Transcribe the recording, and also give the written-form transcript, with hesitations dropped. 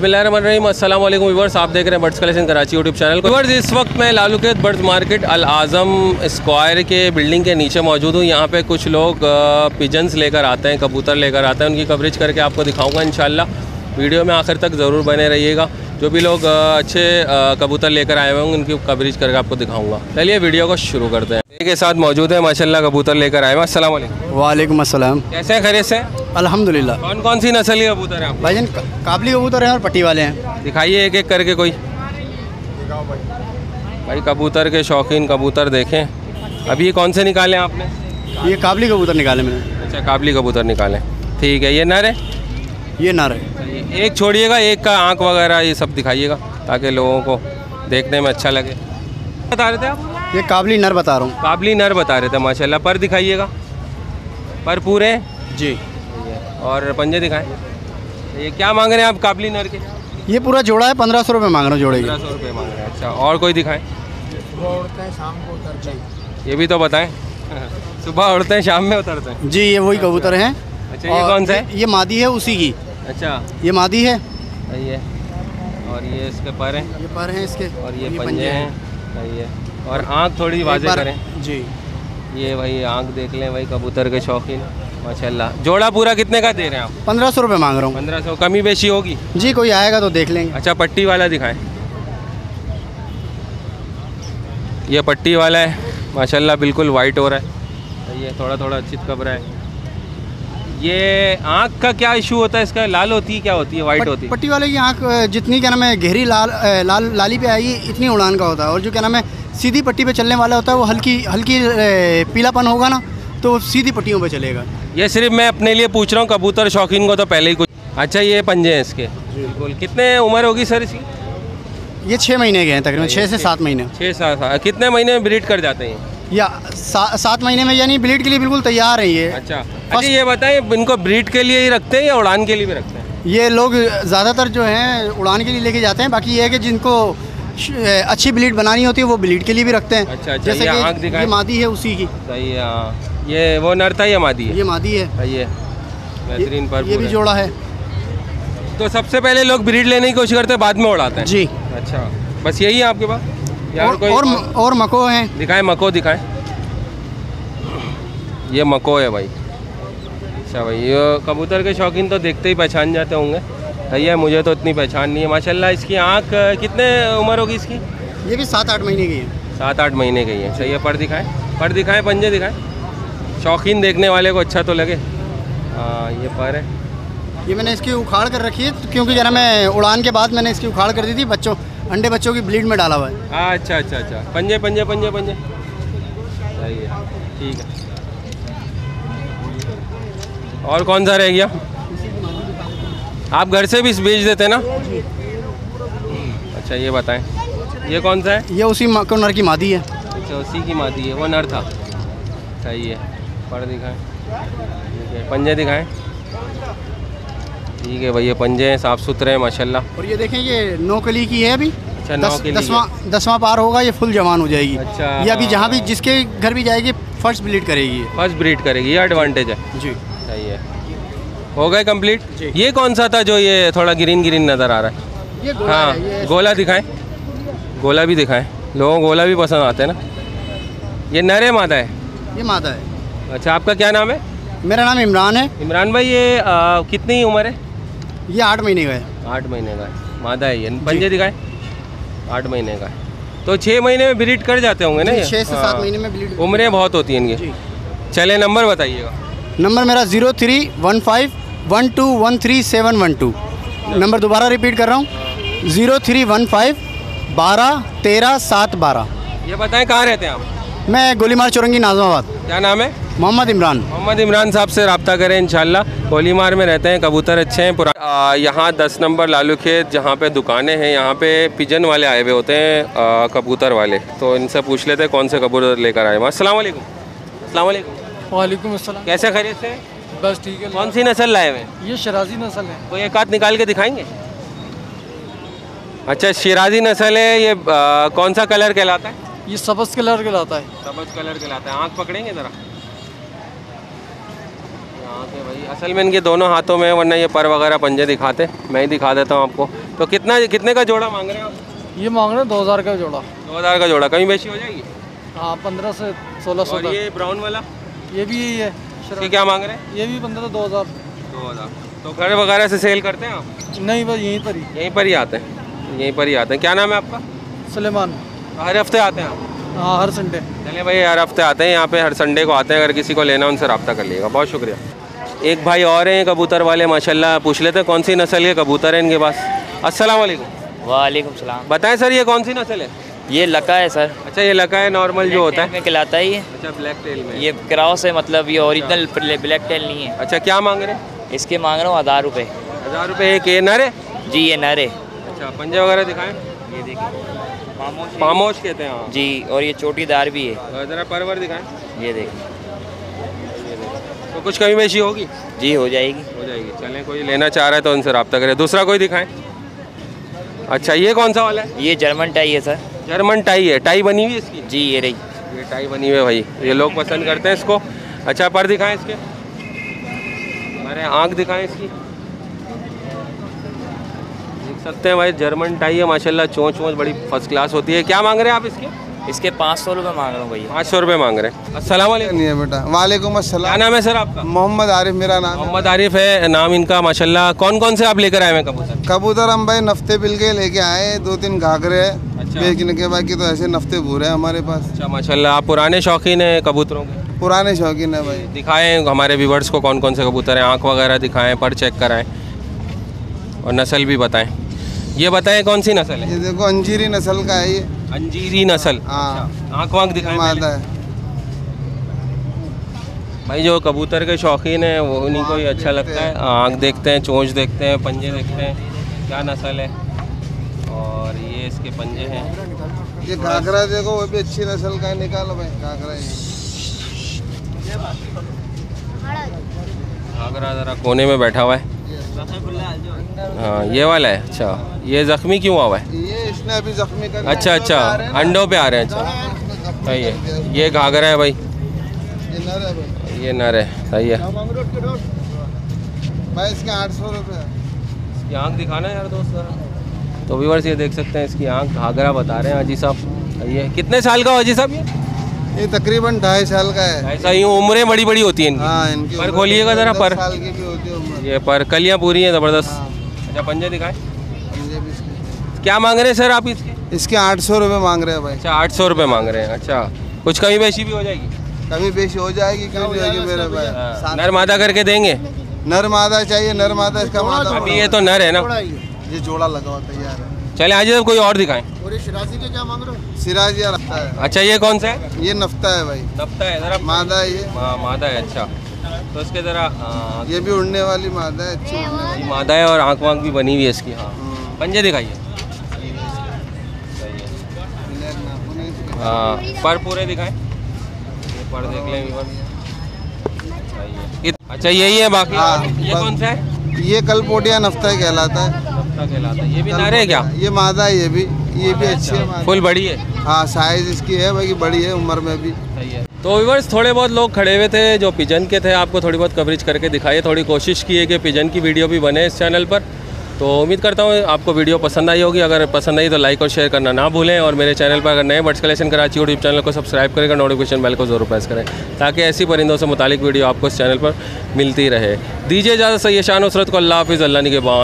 बिस्मिल्लाहिर्रहमानिर्रहीम। अस्सलाम वालेकुम व्यूअर्स, आप देख रहे हैं birds collection Karachi YouTube channel को। व्यूअर्स, इस वक्त मैं लालूखेत बर्ड्स मार्केट अल आज़म स्क्वायर के बिल्डिंग के नीचे मौजूद हूँ। यहाँ पे कुछ लोग पिजन्स लेकर आते हैं, कबूतर लेकर आते हैं। उनकी कवरेज करके आपको दिखाऊंगा इंशाल्लाह। वीडियो में आखिर तक ज़रूर बने रहिएगा। जो भी लोग अच्छे कबूतर लेकर आए हुए होंगे उनकी कवरेज करके आपको दिखाऊंगा। चलिए वीडियो को शुरू करते हैं। के साथ मौजूद है माशाल्लाह कबूतर लेकर आए हैं। अस्सलाम वालेकुम। वालेकुम अस्सलाम। कैसे हैं, खैरियत से? अल्हम्दुलिल्लाह। कौन कौन सी नस्ल के कबूतर हैं आप? भाईजान काबली कबूतर हैं और पट्टी वाले हैं। दिखाइए एक एक करके कोई। भाई कबूतर के शौकीन कबूतर देखें। अभी ये कौन से निकाले आपने? ये काबली कबूतर निकाले मैंने। अच्छा, काबली कबूतर निकाले, ठीक है। ये नर है? ये नर है। एक छोड़िएगा, एक का आँख वगैरह ये सब दिखाइएगा ताकि लोगों को देखने में अच्छा लगे। बता रहे थे आप? ये काबली नर बता रहा हूँ। काबली नर बता रहे थे माशाल्लाह। पर दिखाइएगा, पर पूरे हैं जी। और पंजे दिखाएं। ये क्या मांग रहे हैं आप काबली नर के? ये पूरा जोड़ा है, 1500 रुपये मांग रहा हूँ जोड़े के। 1500 रुपये मांग रहे हैं। अच्छा, और कोई दिखाएं? उड़ते हैं शाम को उतरते हैं। ये भी तो बताएं। सुबह उड़ते हैं शाम में उतरते हैं। जी, ये वही कबूतर हैं। अच्छा, ये कौन सा है? ये मादी है उसी की। अच्छा, ये मादी है। सही है। और ये इसके पर हैं? ये पर हैं इसके। और ये पंजे हैं। सही है। और आँख थोड़ी वाज़ेह करें जी। ये वही आँख देख लें, वही कबूतर के शौकीन माशाल्लाह। जोड़ा पूरा कितने का दे रहे हैं आप? 1500 रुपये मांग रहा हूँ। 1500, कमी बेशी होगी? जी, कोई आएगा तो देख लेंगे। अच्छा, पट्टी वाला दिखाएं। ये पट्टी वाला है माशाल्लाह, बिल्कुल वाइट हो रहा है। ये थोड़ा थोड़ा चितकबरा है। ये आँख का क्या इशू होता है इसका? लाल होती है, क्या होती है, वाइट होती है? पट्टी वाले की आँख जितनी क्या नाम है गहरी लाली पे आएगी इतनी उड़ान का होता है। और जो क्या नाम है सीधी पट्टी पे चलने वाला होता है वो हल्की पीलापन होगा ना तो सीधी पट्टियों पे चलेगा। ये सिर्फ मैं अपने लिए पूछ रहा हूँ, कबूतर शौकीन को तो पहले ही कुछ। अच्छा, ये पंजे हैं इसके। बिल्कुल। कितने उम्र होगी सर इसकी? ये 6 महीने के हैं तकरीबन, 6 से 7 महीने। 6-7। कितने महीने में ब्रीड कर जाते हैं? या 7 महीने में, यानी ब्रीड के लिए बिल्कुल तैयार है ये। अच्छा, ये बताएं इनको ब्रीड के लिए ही रखते हैं या उड़ान के लिए भी रखते हैं? ये लोग ज़्यादातर जो हैं उड़ान के लिए लेके जाते हैं। बाकी ये है कि जिनको अच्छी ब्रीड बनानी होती है वो ब्रीड के लिए भी रखते हैं। अच्छा, जैसे कि ये मादी है उसी की। सही है। हाँ, ये वो नर था या मादी है? ये मादी है। सही है, बेहतरीन। पर ये भी जोड़ा है। तो सबसे पहले लोग ब्रीड लेने की कोशिश करते हैं, बाद में उड़ाते हैं? जी। अच्छा, बस यही है आपके पास? और मको हैं। दिखाएं, मको दिखाएं। ये मको है भाई। अच्छा भाई, ये कबूतर के शौकीन तो देखते ही पहचान जाते होंगे। सही है, मुझे तो इतनी पहचान नहीं है माशाल्लाह। इसकी आँख कितने उम्र होगी इसकी? ये भी 7-8 महीने की है। 7-8 महीने की है। सही है। पर दिखाएं, पर दिखाएं, पंजे दिखाएं, शौकीन देखने वाले को अच्छा तो लगे। हाँ, ये पर है। ये मैंने इसकी उखाड़ कर रखी है क्योंकि क्या नाम है उड़ान के बाद मैंने इसकी उखाड़ कर दी थी। अंडे बच्चों की ब्लीड में डाला हुआ है। अच्छा अच्छा अच्छा, पंजे पंजे पंजे पंजे। सही है, ठीक है। और कौन सा रह गया? आप घर से भी बेच देते ना? अच्छा, ये बताएं, ये कौन सा है? ये उसी को नर की मादी है। अच्छा, उसी की मादी है, वो नर था। सही है। पर दिखाएं, ठीक है। पंजे दिखाएं। ठीक है भाई, ये पंजे हैं, साफ़ सुथरे हैं माशाल्लाह। और ये देखें, ये 9 कली की है अभी। अच्छा, 10वां पार होगा, ये फुल जवान हो जाएगी। अच्छा, ये अभी जहाँ भी जिसके घर भी जाएगी फर्स्ट ब्रीड करेगी। फर्स्ट ब्रीड करेगी, ये एडवांटेज है जी। सही है। हो गए कंप्लीट? ये कौन सा था जो ये थोड़ा ग्रीन ग्रीन नज़र आ रहा है? ये गोला हाँ, है। गोला दिखाएं, गोला भी दिखाएं। लोगों को गोला भी पसंद आते हैं ना। ये नर है, मादा है? ये मादा है। अच्छा, आपका क्या नाम है? मेरा नाम इमरान है। इमरान भाई, ये कितनी उम्र है? ये 8 महीने का है। 8 महीने का है, मादा है ये। पंजे दिखाएं। 8 महीने का है तो 6 महीने में ब्रीड कर जाते होंगे ना ये? 6 से 7 महीने में ब्रीड। उम्रें बहुत होती हैं इनकी। चले, नंबर बताइएगा। नंबर मेरा 031512137112। नंबर दोबारा रिपीट कर रहा हूँ, 03151213 ये बताएं कहाँ रहते हैं आप? मैं गोलीमार चौरंगी नाज़माबाद। क्या नाम है? मोहम्मद इमरान। मोहम्मद इमरान साहब से रब्ता करें इंशाल्लाह। गोलीमार में रहते हैं, कबूतर अच्छे हैं। यहाँ 10 नंबर लालूखेत जहाँ पे दुकानें हैं, यहाँ पे पिजन वाले आए हुए होते हैं, कबूतर वाले। तो इनसे पूछ लेते हैं कौन से कबूतर लेकर आए हैं। अस्सलाम वालेकुम। अस्सलाम वालेकुम। वालेकुम अस्सलाम। कैसे खैरियत से? बस ठीक है। कौन सी नस्ल लाए हुए हैं? ये शराजी नस्ल है। कोई एक आध निकाल के दिखाएंगे? अच्छा, शिराजी नस्ल है ये। कौन सा कलर कहलाता है? ये सब्ज़ कलर कहलाता है। सब्ज़ कलर कहलाता है। आँख पकड़ेंगे ज़रा? आँख है भाई, असल में इनके दोनों हाथों में, वरना ये पर वगैरह पंजे दिखाते, मैं ही दिखा देता हूँ आपको। तो कितने का जोड़ा मांग रहे हैं आप? ये मांग रहे हैं 2000 का जोड़ा। 2000 का जोड़ा, कहीं बेची हो जाएगी? हाँ 15 से 1600 और ये ब्राउन वाला ये भी यही है। ये क्या मांग रहे हैं? ये भी 15 से 2000। 2000। तो घर वगैरह से सेल करते हैं आप? नहीं बस यहीं पर ही। यहीं पर ही आते हैं, यहीं पर ही आते हैं। क्या नाम है आपका? सुलेमान। हर हफ्ते आते हैं आप? हाँ हर संडे। चले भाई, हर हफ्ते आते हैं यहाँ पे, हर संडे को आते हैं। अगर किसी को लेना उनसे रब्ता कर लीजिएगा। बहुत शुक्रिया। एक भाई और हैं कबूतर वाले, माशाल्लाह। पूछ लेते हैं कौन सी नस्ल के कबूतर है इनके पास। अस्सलाम वालेकुम। वालेकुम सलाम। बताएं सर, ये कौन सी नस्ल है? ये लका है सर। अच्छा, ये लका है नॉर्मल जो होता है? में खिलाता है ये। अच्छा, ब्लैक टेल में। ये क्रॉस है, मतलब ये ओरिजिनल ब्लैक टेल नहीं है। अच्छा, क्या मांग रहे हैं? इसके मांग रहा हूँ 1000 रुपये। 1000 रुपये एक? ये नर है? जी ये नर है। अच्छा, पंजे वगैरह दिखाएं। ये देखिए पामोश कहते हैं। हाँ जी, और ये चोटीदार भी है। ज़रा परवर दिखाएं। ये देखिए। तो कुछ कमी बेची होगी? जी हो जाएगी। हो जाएगी। चलें, कोई लेना चाह रहा है तो उनसे रब्ता करें। दूसरा कोई दिखाएं। अच्छा, ये कौन सा वाला है? ये जर्मन टाई है सर। जर्मन टाई है? टाई बनी हुई है इसकी? जी ये रही। ये टाई बनी हुई है भाई, ये लोग पसंद करते हैं इसको। अच्छा, पर दिखाएं इसके। अरे आँख दिखाएं इसकी। देख सकते हैं भाई, जर्मन टाई है माशाल्लाह। चोंच वोंच बड़ी फर्स्ट क्लास होती है। क्या मांग रहे हैं आप इसके? इसके 500 रुपये मांग रहा हूँ भैया। 500 रुपये मांग रहे हैं। अस्सलाम वालेकुम। नहीं है बेटा। वालेकुम क्या अस्सलाम। नाम है सर आपका? मोहम्मद आरिफ मेरा नाम है। मोहम्मद आरिफ है नाम इनका माशाल्लाह। कौन कौन से आप लेकर आए हैं कबूतर? कबूतर हम भाई नफ्ते बिल के लेके आए, 2-3 घाघरे अच्छा। बेचने के, बाकी तो ऐसे नफ्ते भूरे हैं हमारे पास। अच्छा माशाल्लाह, आप पुराने शौकीन हैं कबूतरों के? पुराने शौकीन है भाई। दिखाएं हमारे व्यूवर्स को कौन कौन से कबूतर हैं, आँख वगैरह दिखाएं, पर चेक कराएं और नस्ल भी बताएं। ये बताएं कौन सी नस्ल है? ये देखो अंजीरी नस्ल का है ये। अंजीरी नस्ल। हाँ आँख वाँख दिखाएं मादा पहले। है। भाई जो कबूतर के शौकीन हैं वो उन्हीं को ही अच्छा लगता है। आँख देखते हैं, चोंच देखते हैं, पंजे देखते हैं, क्या नस्ल है। और ये इसके पंजे हैं। ये घाघरा देखो, वो भी अच्छी नस्ल का है, निकालो भाई घाघरा। घाघरा ज़रा कोने में बैठा हुआ है। हाँ ये वाला है। अच्छा, ये ज़ख्मी क्यों हुआ है? ये इसने अभी जख्मी कर। अच्छा अच्छा, अंडों पे आ रहे हैं। अच्छा सही है। ये घाघरा है भाई, ये नर है भाई। ये नर है। सही है भाई। इसके 800 रुपये। इसकी आँख दिखाना यार दोस्त ज़रा। तो व्यूअर्स ये देख सकते हैं, इसकी आँख घाघरा बता रहे हैं हाजी साहब। ये कितने साल का हो हाजी साहब? ये तकरीबन 2.5 साल का है। ऐसा ही उम्रें बड़ी बड़ी होती हैं इनकी। हाँ इनकी पर खोलिएगा ज़रा। 10 पर साल की भी होती है उम्र। ये पर कलियाँ पूरी हैं ज़बरदस्त। हाँ। अच्छा, पंजे दिखाएं। पंजे भी इसके। क्या मांग रहे हैं सर आप इसके? इसके 800 रुपये मांग रहे हैं भाई। अच्छा, 800 रुपये मांग रहे हैं। अच्छा, कुछ कमी बेशी भी हो जाएगी? कभी बेशी हो जाएगी, क्यों नहीं होगी मेरे भाई। हाँ, नर मादा करके देंगे? नर मादा चाहिए, नर मादा इसका मादा। अभी ये तो नर है ना। ये जोड़ा लगा हुआ तैयार है। चले आज कोई और दिखाएं। और ये शिराजी के क्या मांग रहे हो? सिराजिया रखता है। अच्छा, ये कौन सा है? ये नफ्ता है भाई। नफ्ता है ज़रा। मादा है ये। हाँ मादा है। अच्छा, तो इसके ज़रा ये भी उड़ने वाली मादा है, अच्छी उड़ने वाली। मादा है और आँख वाँख भी बनी हुई है इसकी। हाँ, पंजे दिखाइए। ब्लैक नाखून है इसके। हाँ, पर पूरे दिखाएं। ये पर देख लें व्यूअर्स। सही है। अच्छा यही है बाकी? हाँ, ये कौन सा है? ये कलपोटिया नफ्ता कहलाता है। नफ्ता कहलाता है। ये भी नर है क्या? ये मादा है, ये भी अच्छी है मादा। फुल बड़ी है। हाँ साइज इसकी है भाई, बड़ी है उम्र में भी। सही है। तो व्यूअर्स थोड़े बहुत लोग खड़े हुए थे जो पिजन के थे, आपको थोड़ी बहुत कवरेज करके दिखाइए। थोड़ी कोशिश की है कि पिजन की वीडियो भी बने इस चैनल पर। तो उम्मीद करता हूँ आपको वीडियो पसंद आई होगी। अगर पसंद आई तो लाइक और शेयर करना ना भूलें। और मेरे चैनल पर अगर नए birds collection Karachi YouTube channel को सब्सक्राइब करें, नोटिफिकेशन बेल को ज़रूर प्रेस करें ताकि ऐसी परिंदों से मुतालिक वीडियो आपको इस चैनल पर मिलती रहे। दीजिए इजाज़त। सही शान नुसरत को। अल्लाह हाफिज़। अल्लाह निगहबान।